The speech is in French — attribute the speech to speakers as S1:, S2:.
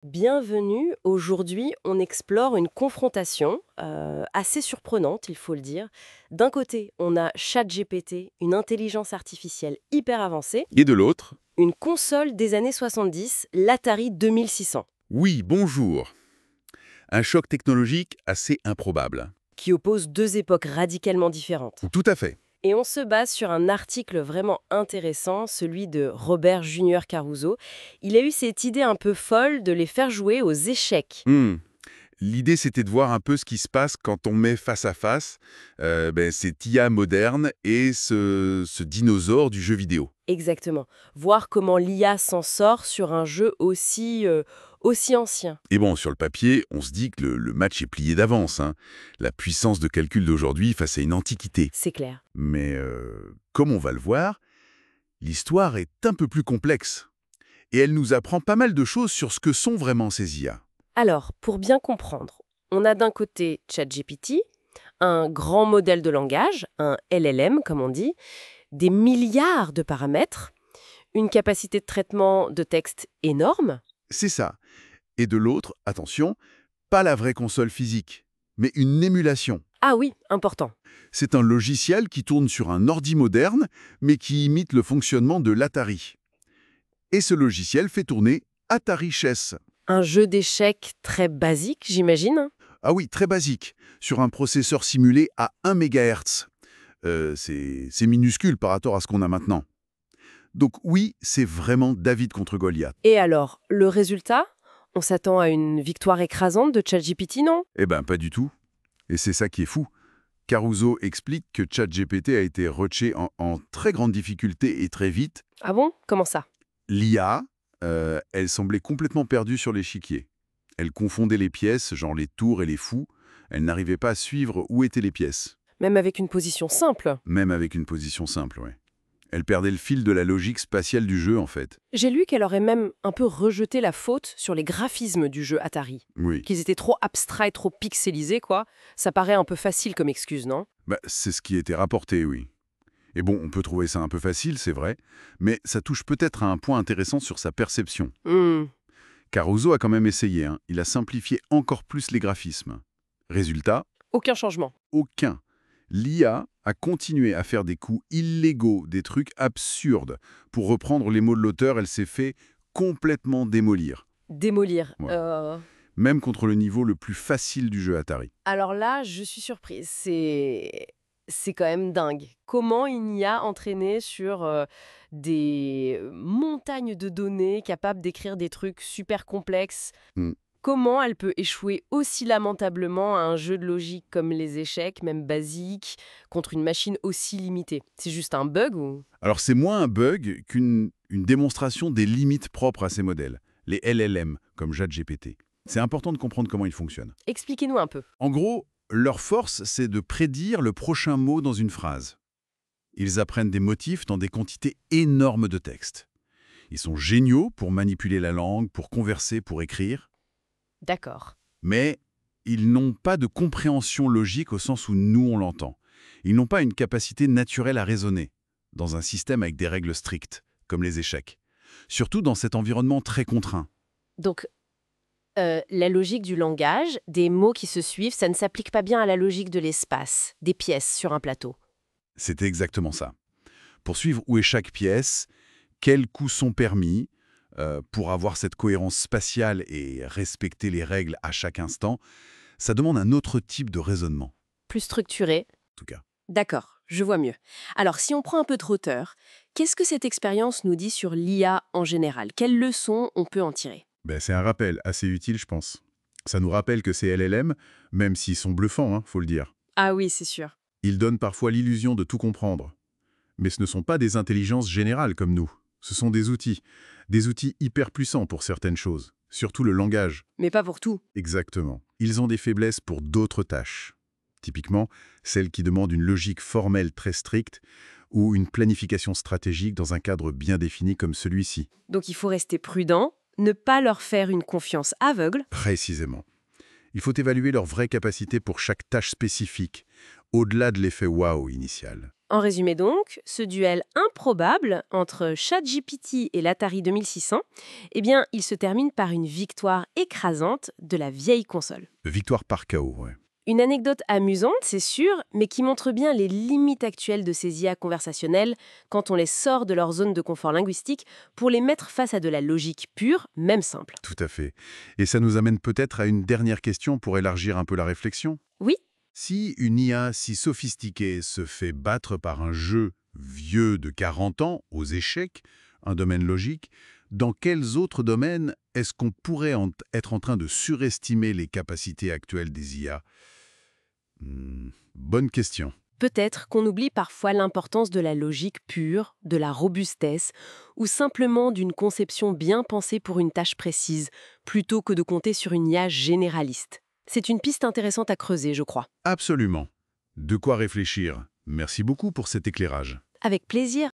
S1: Bienvenue. Aujourd'hui, on explore une confrontation assez surprenante, il faut le dire. D'un côté, on a ChatGPT, une intelligence artificielle hyper avancée,
S2: Et de l'autre,
S1: une console des années 70, l'Atari 2600,
S2: oui, bonjour. Un choc technologique assez improbable.
S1: qui oppose deux époques radicalement différentes.
S2: Tout à fait.
S1: Et on se base sur un article vraiment intéressant, celui de Robert Junior Caruso. Il a eu cette idée un peu folle de les faire jouer aux échecs.
S2: Hmm. L'idée, c'était de voir un peu ce qui se passe quand on met face à face cette IA moderne et ce dinosaure du jeu vidéo.
S1: Exactement. Voir comment l'IA s'en sort sur un jeu aussi ancien.
S2: Et bon, sur le papier, on se dit que le match est plié d'avance, hein. La puissance de calcul d'aujourd'hui face à une antiquité.
S1: C'est clair.
S2: Mais comme on va le voir, l'histoire est un peu plus complexe. Et elle nous apprend pas mal de choses sur ce que sont vraiment ces IA.
S1: Alors, pour bien comprendre, on a d'un côté ChatGPT, un grand modèle de langage, un LLM comme on dit, des milliards de paramètres, une capacité de traitement de texte énorme.
S2: C'est ça. Et de l'autre, attention, pas la vraie console physique, mais une émulation.
S1: Ah oui, important.
S2: C'est un logiciel qui tourne sur un ordi moderne, mais qui imite le fonctionnement de l'Atari. Et ce logiciel fait tourner Atari Chess.
S1: Un jeu d'échecs très basique, j'imagine.
S2: Ah oui, très basique, sur un processeur simulé à 1 MHz. C'est minuscule par rapport à ce qu'on a maintenant. Donc oui, c'est vraiment David contre Goliath.
S1: Et alors, le résultat? On s'attend à une victoire écrasante de ChatGPT, non?
S2: Eh ben, pas du tout. Et c'est ça qui est fou. Caruso explique que ChatGPT a été rushé en très grande difficulté et très vite.
S1: Ah bon? Comment ça?
S2: L'IA, elle semblait complètement perdue sur l'échiquier. Elle confondait les pièces, genre les tours et les fous. Elle n'arrivait pas à suivre où étaient les pièces,
S1: Même avec une position simple.
S2: même avec une position simple, ouais. Elle perdait le fil de la logique spatiale du jeu, en fait.
S1: J'ai lu qu'elle aurait même un peu rejeté la faute sur les graphismes du jeu Atari.
S2: Oui.
S1: Qu'ils étaient trop abstraits et trop pixelisés, quoi. Ça paraît un peu facile comme excuse, non?
S2: Bah, c'est ce qui était rapporté, oui. Et bon, on peut trouver ça un peu facile, c'est vrai, mais ça touche peut-être à un point intéressant sur sa perception.
S1: Hmm,
S2: Caruso a quand même essayé, hein. Il a simplifié encore plus les graphismes. Résultat,
S1: aucun changement.
S2: aucun. L'IA a continué à faire des coups illégaux, des trucs absurdes. Pour reprendre les mots de l'auteur, elle s'est fait complètement démolir.
S1: Démolir.
S2: Ouais. Même contre le niveau le plus facile du jeu Atari.
S1: Alors là, je suis surprise. C'est quand même dingue. Comment une IA entraînée sur des montagnes de données capables d'écrire des trucs super complexes,
S2: Hmm.
S1: comment elle peut échouer aussi lamentablement à un jeu de logique comme les échecs, même basiques, contre une machine aussi limitée? C'est juste un bug ou...
S2: Alors c'est moins un bug qu'une démonstration des limites propres à ces modèles, les LLM, comme ChatGPT. C'est important de comprendre comment ils fonctionnent.
S1: Expliquez-nous un peu.
S2: En gros, leur force, c'est de prédire le prochain mot dans une phrase. Ils apprennent des motifs dans des quantités énormes de texte. Ils sont géniaux pour manipuler la langue, pour converser, pour écrire,
S1: D'accord.
S2: mais ils n'ont pas de compréhension logique au sens où nous on l'entend. Ils n'ont pas une capacité naturelle à raisonner, dans un système avec des règles strictes, comme les échecs. Surtout dans cet environnement très contraint.
S1: Donc, la logique du langage, des mots qui se suivent, ça ne s'applique pas bien à la logique de l'espace, des pièces sur un plateau.
S2: C'était exactement ça. Pour suivre où est chaque pièce, quels coups sont permis, pour avoir cette cohérence spatiale et respecter les règles à chaque instant, ça demande un autre type de raisonnement,
S1: Plus structuré.
S2: en tout cas.
S1: D'accord, je vois mieux. Alors, si on prend un peu de hauteur, qu'est-ce que cette expérience nous dit sur l'IA en général? Quelles leçons on peut en tirer?
S2: C'est un rappel assez utile, je pense. Ça nous rappelle que ces LLM, même s'ils sont bluffants, faut le dire,
S1: Ah oui, c'est sûr.
S2: ils donnent parfois l'illusion de tout comprendre. Mais ce ne sont pas des intelligences générales comme nous. Ce sont des outils hyper puissants pour certaines choses, surtout le langage.
S1: Mais pas pour tout.
S2: Exactement. Ils ont des faiblesses pour d'autres tâches. Typiquement, celles qui demandent une logique formelle très stricte ou une planification stratégique dans un cadre bien défini comme celui-ci.
S1: Donc il faut rester prudent, ne pas leur faire une confiance aveugle.
S2: Précisément. Il faut évaluer leurs vraies capacités pour chaque tâche spécifique, au-delà de l'effet « waouh » initial.
S1: En résumé donc, ce duel improbable entre ChatGPT et l'Atari 2600, eh bien, il se termine par une victoire écrasante de la vieille console.
S2: Victoire par KO, ouais.
S1: Une anecdote amusante, c'est sûr, mais qui montre bien les limites actuelles de ces IA conversationnelles quand on les sort de leur zone de confort linguistique pour les mettre face à de la logique pure, même simple.
S2: Tout à fait. Et ça nous amène peut-être à une dernière question pour élargir un peu la réflexion.
S1: Oui,
S2: Si une IA si sophistiquée se fait battre par un jeu vieux de 40 ans aux échecs, un domaine logique, dans quels autres domaines est-ce qu'on pourrait être en train de surestimer les capacités actuelles des IA? Bonne question.
S1: peut-être qu'on oublie parfois l'importance de la logique pure, de la robustesse, ou simplement d'une conception bien pensée pour une tâche précise, plutôt que de compter sur une IA généraliste. C'est une piste intéressante à creuser, je crois.
S2: Absolument. De quoi réfléchir. Merci beaucoup pour cet éclairage.
S1: Avec plaisir.